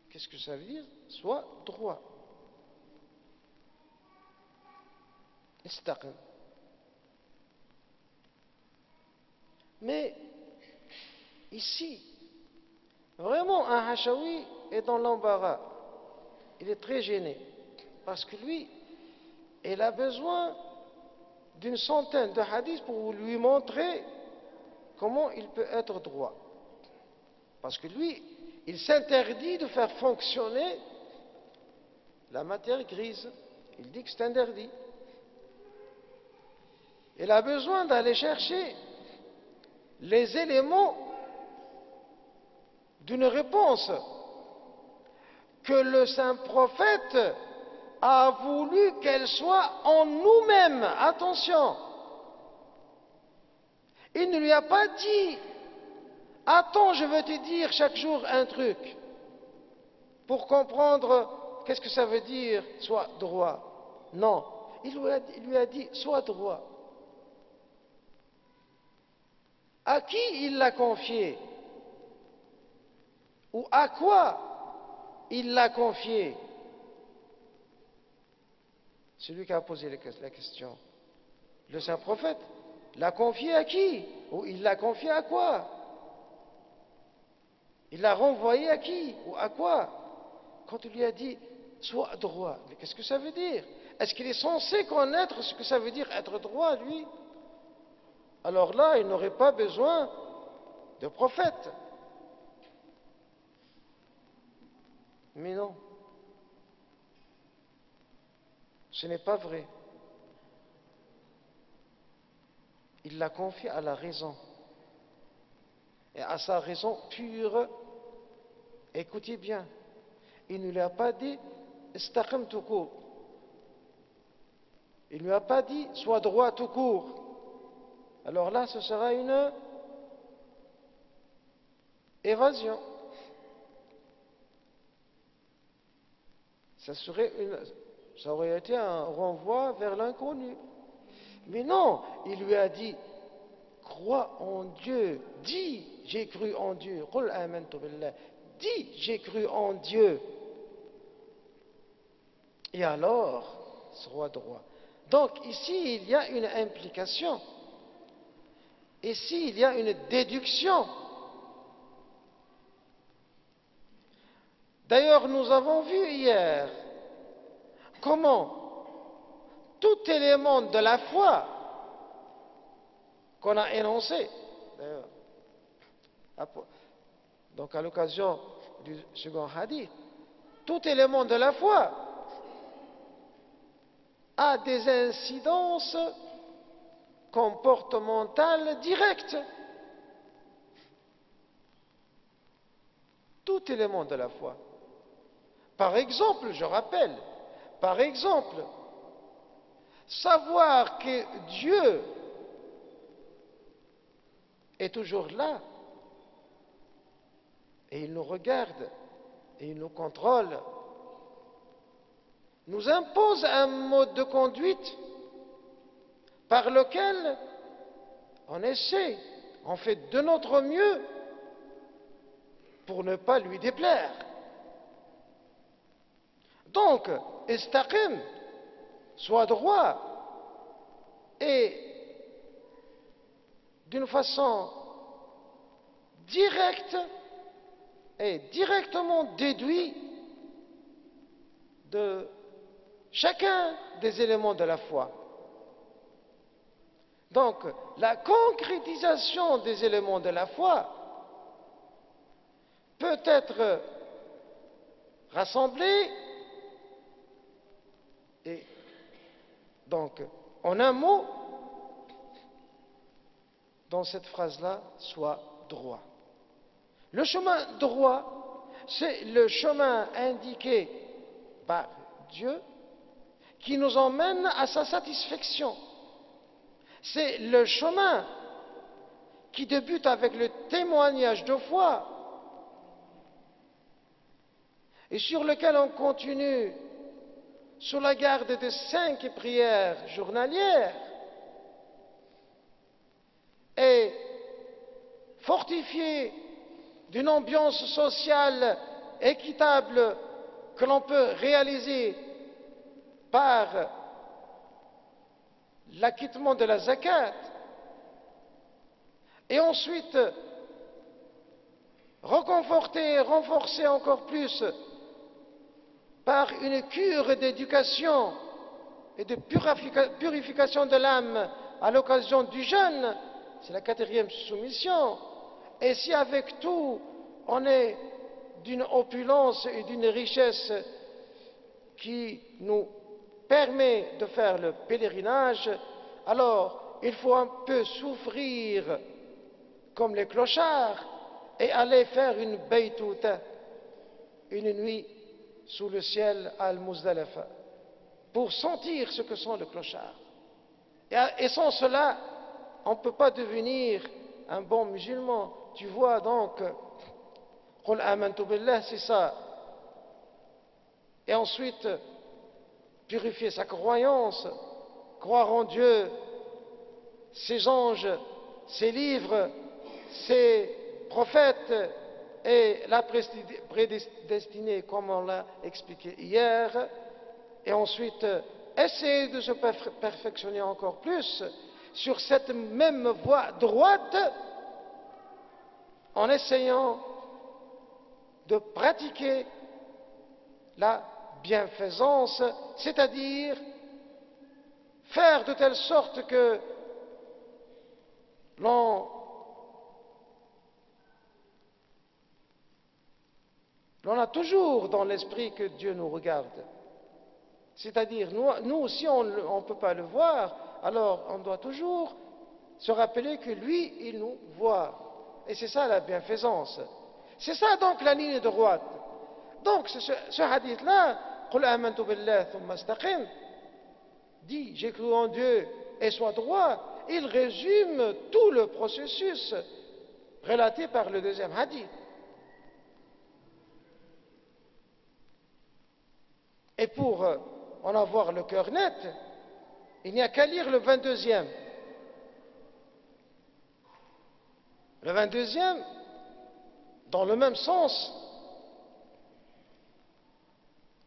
[SPEAKER 1] Qu'est-ce que ça veut dire? Sois droit. Istaqim. Mais ici, vraiment, un Hachawi est dans l'embarras. Il est très gêné. Parce que lui, il a besoin d'une centaine de hadiths pour lui montrer comment il peut être droit. Parce que lui, il s'interdit de faire fonctionner la matière grise. Il dit que c'est interdit. Il a besoin d'aller chercher les éléments d'une réponse que le saint prophète a voulu qu'elle soit en nous-mêmes. Attention, il ne lui a pas dit attends, je veux te dire chaque jour un truc pour comprendre qu'est-ce que ça veut dire sois droit. Non, il lui a dit sois droit. À qui il l'a confié? Ou à quoi il l'a confié? Celui qui a posé la question. Le saint prophète l'a confié à qui? Ou il l'a confié à quoi? Il l'a renvoyé à qui? Ou à quoi? Quand il lui a dit sois droit, mais qu'est-ce que ça veut dire? Est-ce qu'il est censé connaître ce que ça veut dire être droit, lui? Alors là, il n'aurait pas besoin de prophète. Mais non, ce n'est pas vrai. Il l'a confié à la raison. Et à sa raison pure. Écoutez bien, il ne lui a pas dit istaqim tout court. Il ne lui a pas dit sois droit tout court. Alors là, ce sera une évasion. Ça aurait été un renvoi vers l'inconnu. Mais non, il lui a dit crois en Dieu, dis j'ai cru en Dieu. Qul amantu billah. Dis j'ai cru en Dieu. Et alors, sois droit. Donc ici, il y a une implication. Ici, il y a une déduction. D'ailleurs, nous avons vu hier comment tout élément de la foi qu'on a énoncé, d'ailleurs, donc à l'occasion du second hadith, tout élément de la foi a des incidences comportementales directes. Tout élément de la foi. Par exemple, je rappelle, Par exemple, savoir que Dieu est toujours là, et il nous regarde, et il nous contrôle, nous impose un mode de conduite par lequel on essaie, on fait de notre mieux pour ne pas lui déplaire. Donc, istaqim, sois droit, et d'une façon directe et directement déduit de chacun des éléments de la foi. Donc, la concrétisation des éléments de la foi peut être rassemblée et donc, en un mot, dans cette phrase-là, sois droit. Le chemin droit, c'est le chemin indiqué par Dieu qui nous emmène à sa satisfaction. C'est le chemin qui débute avec le témoignage de foi et sur lequel on continue sous la garde de 5 prières journalières et fortifié d'une ambiance sociale équitable que l'on peut réaliser par l'acquittement de la zakat, et ensuite reconforté et renforcé encore plus par une cure d'éducation et de purification de l'âme à l'occasion du jeûne, c'est la 4e soumission. Et si avec tout on est d'une opulence et d'une richesse qui nous permet de faire le pèlerinage, alors il faut un peu souffrir comme les clochards et aller faire une baytouta, une nuit sous le ciel à Al-Muzdalifa, pour sentir ce que sont les clochards. Et sans cela, on ne peut pas devenir un bon musulman. Tu vois donc, Qul amantu billah, c'est ça. Et ensuite, purifier sa croyance, croire en Dieu, ses anges, ses livres, ses prophètes et la prédestinée, comme on l'a expliqué hier, et ensuite essayer de se perfectionner encore plus sur cette même voie droite en essayant de pratiquer la bienfaisance, c'est-à-dire faire de telle sorte que l'on a toujours dans l'esprit que Dieu nous regarde. C'est-à-dire, nous aussi, on ne peut pas le voir, alors on doit toujours se rappeler que lui, il nous voit. Et c'est ça la bienfaisance. C'est ça donc la ligne droite. Donc ce hadith-là, Qul amantu billah thumma istaqim, dit j'ai cru en Dieu et sois droit, il résume tout le processus relaté par le 2e hadith. Et pour en avoir le cœur net, il n'y a qu'à lire le 22e. Le 22e, dans le même sens,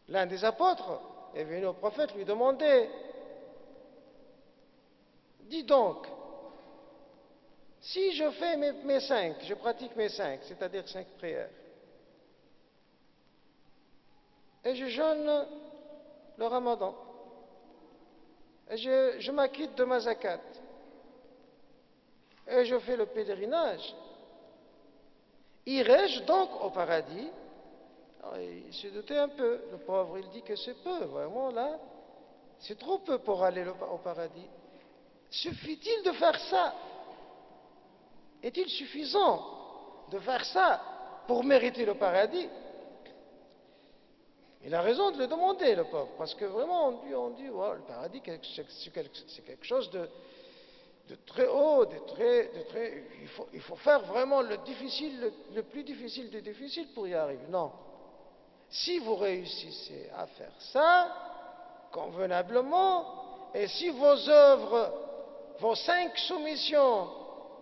[SPEAKER 1] l'un des apôtres est venu au prophète lui demander, dis donc, si je fais mes 5, je pratique mes 5, c'est-à-dire 5 prières, et je jeûne le ramadan, et je m'acquitte de ma zakat, et je fais le pèlerinage, irai-je donc au paradis? Alors, il se doutait un peu, le pauvre, il dit que c'est peu, vraiment là, c'est trop peu pour aller au paradis. Suffit-il de faire ça? Est-il suffisant de faire ça pour mériter le paradis? Il a raison de le demander, le pauvre, parce que vraiment, on dit ouais, le paradis, c'est quelque chose de très haut, il faut faire vraiment le difficile, le plus difficile des difficiles pour y arriver. Non. Si vous réussissez à faire ça, convenablement, et si vos œuvres, vos 5 soumissions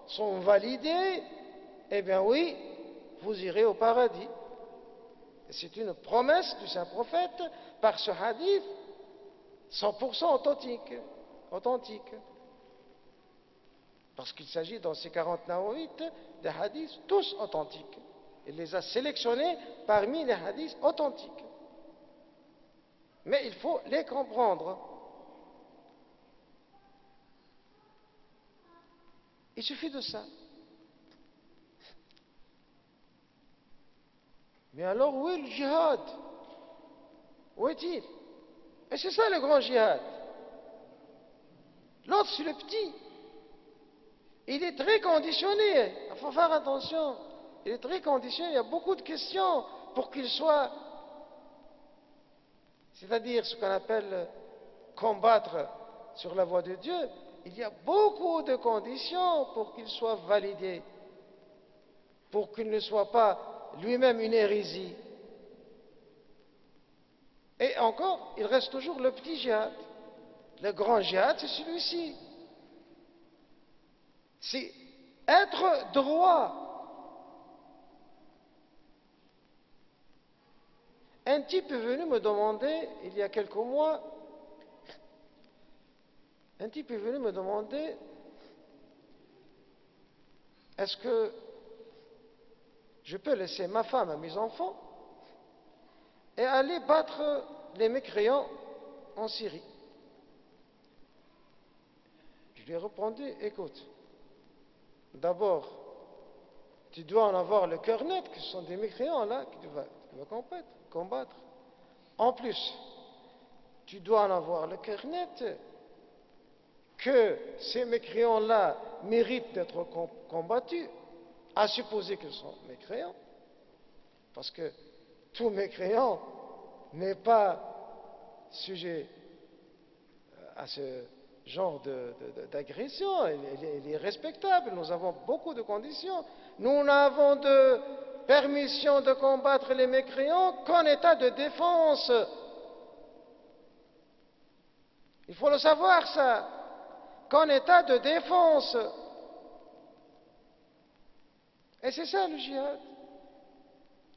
[SPEAKER 1] sont validées, eh bien oui, vous irez au paradis. Et c'est une promesse du saint prophète par ce hadith 100% authentique. Parce qu'il s'agit dans ces 40 nawawites des hadiths tous authentiques. Il les a sélectionnés parmi les hadiths authentiques. Mais il faut les comprendre. Il suffit de ça. Mais alors, où est le djihad? Où est-il? Et c'est ça le grand djihad. L'autre, c'est le petit. Il est très conditionné. Il faut faire attention. Il est très conditionné. Il y a beaucoup de questions pour qu'il soit, c'est-à-dire ce qu'on appelle combattre sur la voie de Dieu. Il y a beaucoup de conditions pour qu'il soit validé, pour qu'il ne soit pas lui-même une hérésie. Et encore, il reste toujours le petit djihad. Le grand djihad, c'est celui-ci. C'est être droit. Un type est venu me demander, il y a quelques mois, est-ce que je peux laisser ma femme et mes enfants et aller battre les mécréants en Syrie? Je lui ai répondu, écoute, d'abord, tu dois en avoir le cœur net, que ce sont des mécréants là que tu vas combattre. En plus, tu dois en avoir le cœur net que ces mécréants-là méritent d'être combattus, à supposer qu'ils sont mécréants, parce que tout mécréant n'est pas sujet à ce genre d'agression, il est respectable. Nous avons beaucoup de conditions. Nous n'avons de permission de combattre les mécréants qu'en état de défense. Il faut le savoir, ça, qu'en état de défense. Et c'est ça le djihad.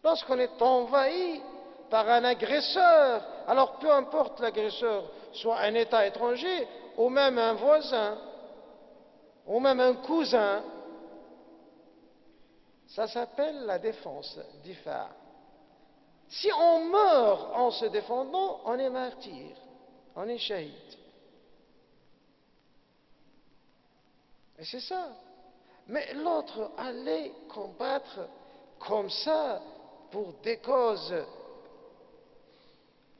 [SPEAKER 1] Lorsqu'on est envahi par un agresseur, alors peu importe l'agresseur, soit un État étranger, ou même un voisin, ou même un cousin, ça s'appelle la défense, difa. Si on meurt en se défendant, on est martyr, on est shahid. Et c'est ça. Mais l'autre allait combattre comme ça pour des causes,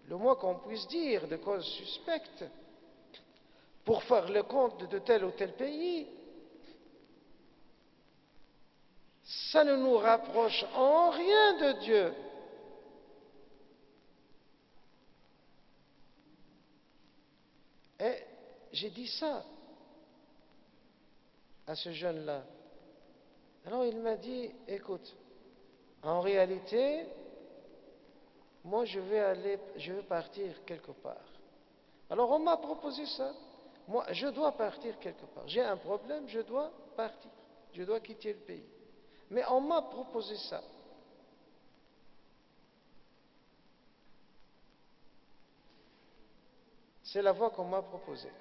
[SPEAKER 1] le moins qu'on puisse dire, des causes suspectes, pour faire le compte de tel ou tel pays, ça ne nous rapproche en rien de Dieu. Et j'ai dit ça à ce jeune-là. Alors il m'a dit, écoute, en réalité, moi je vais partir quelque part. Alors on m'a proposé ça. Moi, je dois partir quelque part. J'ai un problème, je dois partir. Je dois quitter le pays. Mais on m'a proposé ça. C'est la voie qu'on m'a proposée.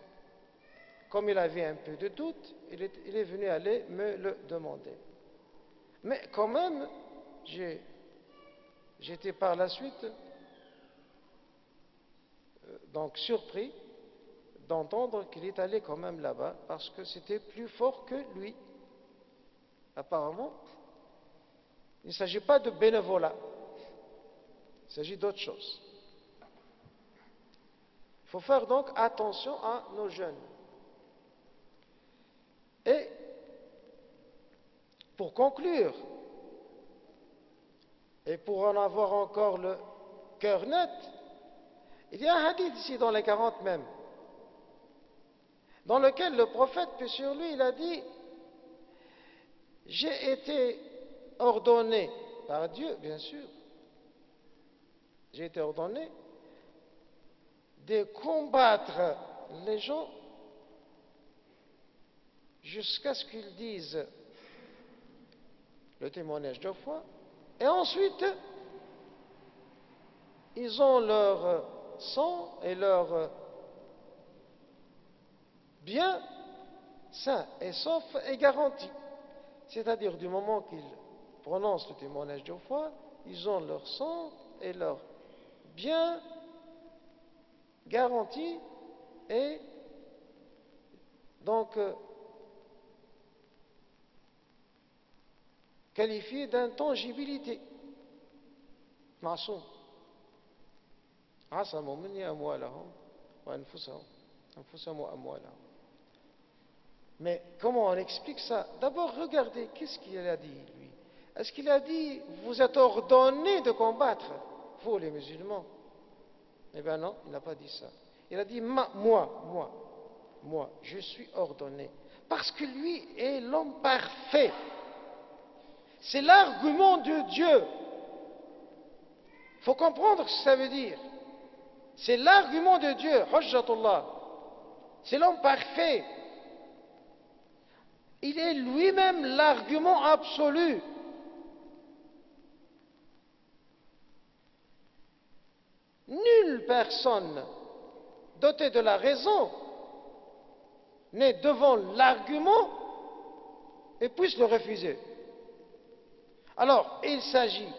[SPEAKER 1] Comme il avait un peu de doute, il est venu aller me le demander. Mais quand même, j'étais par la suite donc surpris d'entendre qu'il est allé quand même là-bas parce que c'était plus fort que lui. Apparemment, il ne s'agit pas de bénévolat, il s'agit d'autre chose. Il faut faire donc attention à nos jeunes. Et pour conclure, et pour en avoir encore le cœur net, Il y a un hadith ici dans les 40 même, dans lequel le prophète, paix sur lui, il a dit: j'ai été ordonné par Dieu, bien sûr, j'ai été ordonné de combattre les gens jusqu'à ce qu'ils disent le témoignage de foi, et ensuite ils ont leur sang et leur bien sain et sauf et garanti. C'est-à-dire, du moment qu'ils prononcent le témoignage de foi, ils ont leur sang et leur bien garanti et donc qualifié d'intangibilité. معصوم عصموا مني أموالهم وأنفسهم وأموالهم. Mais comment on explique ça? D'abord, regardez, qu'est-ce qu'il a dit, lui? Est-ce qu'il a dit, vous êtes ordonnés de combattre, vous les musulmans? Eh bien non, il n'a pas dit ça. Il a dit, moi, je suis ordonné. Parce que lui est l'homme parfait. C'est l'argument de Dieu. Il faut comprendre ce que ça veut dire. C'est l'argument de Dieu, Hujjatullah. C'est l'homme parfait. Il est lui-même l'argument absolu. Nulle personne dotée de la raison n'est devant l'argument et puisse le refuser. Alors, il s'agit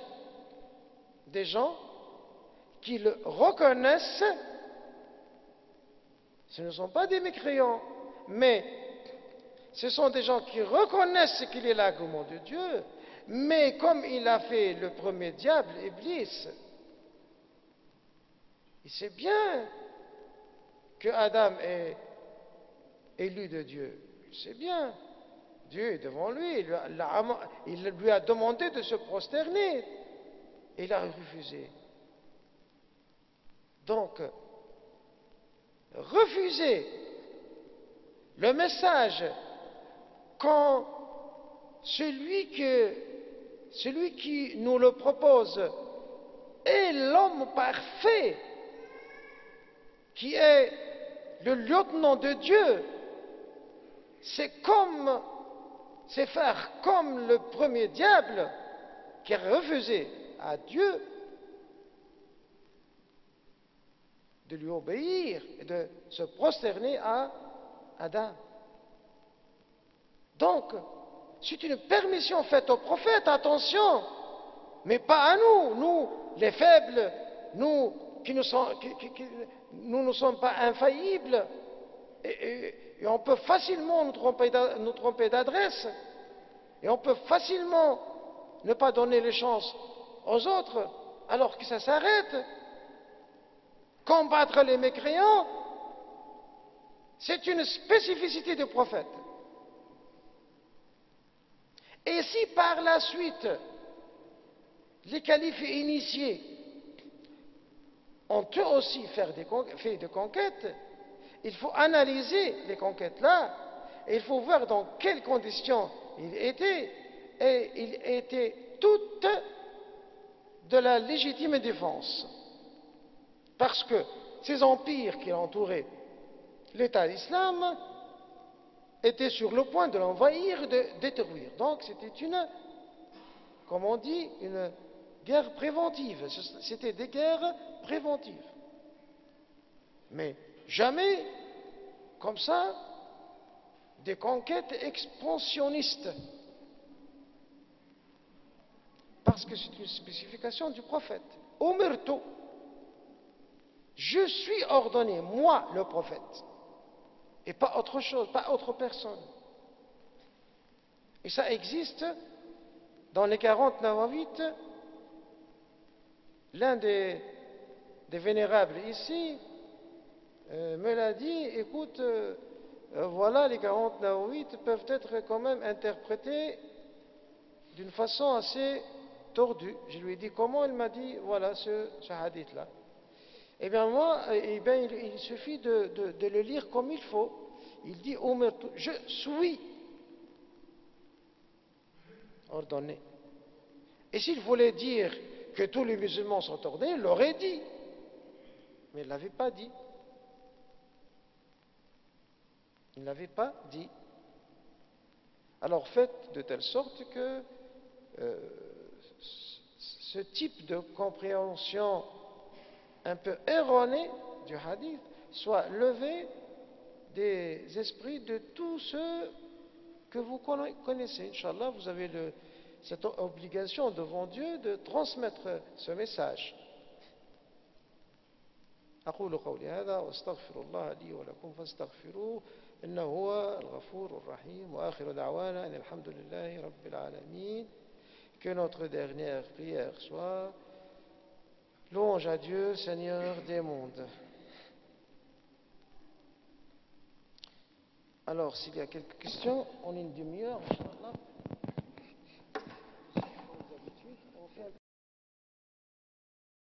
[SPEAKER 1] des gens qui le reconnaissent. Ce ne sont pas des mécréants, mais ce sont des gens qui reconnaissent qu'il est l'argument de Dieu, mais comme il a fait le premier diable, Iblis, il sait bien que Adam est élu de Dieu. Il sait bien. Dieu est devant lui. Il lui a demandé de se prosterner. Et il a refusé. Donc, refuser le message quand celui qui nous le propose est l'homme parfait, qui est le lieutenant de Dieu, c'est faire comme le premier diable qui a refusé à Dieu de lui obéir et de se prosterner à Adam. Donc, c'est une permission faite au prophète, attention, mais pas à nous, les faibles, nous qui nous ne sommes pas infaillibles, et on peut facilement nous tromper d'adresse, et on peut facilement ne pas donner les chances aux autres, alors que ça s'arrête. Combattre les mécréants, c'est une spécificité du prophète. Et si par la suite, les califes initiés ont eux aussi fait des conquêtes, il faut analyser les conquêtes-là, et il faut voir dans quelles conditions ils étaient, et ils étaient toutes de la légitime défense. Parce que ces empires qui entouraient l'État d'Islam étaient sur le point de l'envahir et de détruire. Donc c'était comme on dit, une guerre préventive. C'était des guerres préventives. Mais jamais, comme ça, des conquêtes expansionnistes. Parce que c'est une spécification du prophète. Umirtu. Je suis ordonné, moi, le prophète. Et pas autre chose, pas autre personne. Et ça existe dans les 40 nawawites. L'un des vénérables ici me l'a dit, écoute, voilà, les 40 nawawites peuvent être quand même interprétés d'une façon assez tordue. Je lui ai dit comment, il m'a dit, voilà ce hadith-là. Eh bien moi, il suffit de le lire comme il faut. Il dit umirtu, je suis ordonné. Et s'il voulait dire que tous les musulmans sont ordonnés, il l'aurait dit. Mais il ne l'avait pas dit. Il ne l'avait pas dit. Alors faites de telle sorte que ce type de compréhension un peu erronée du hadith soit levé des esprits de tous ceux que vous connaissez. Inch'Allah, vous avez cette obligation devant Dieu de transmettre ce message. أقول قولي هذا وأستغفر الله لي ولكم فاستغفروه إنه هو الغفور الرحيم وآخر دعوانا أن الحمد لله رب العالمين. Que notre dernière prière soit louange à Dieu, Seigneur des mondes. Alors, s'il y a quelques questions, en une demi-heure, Inch'Allah.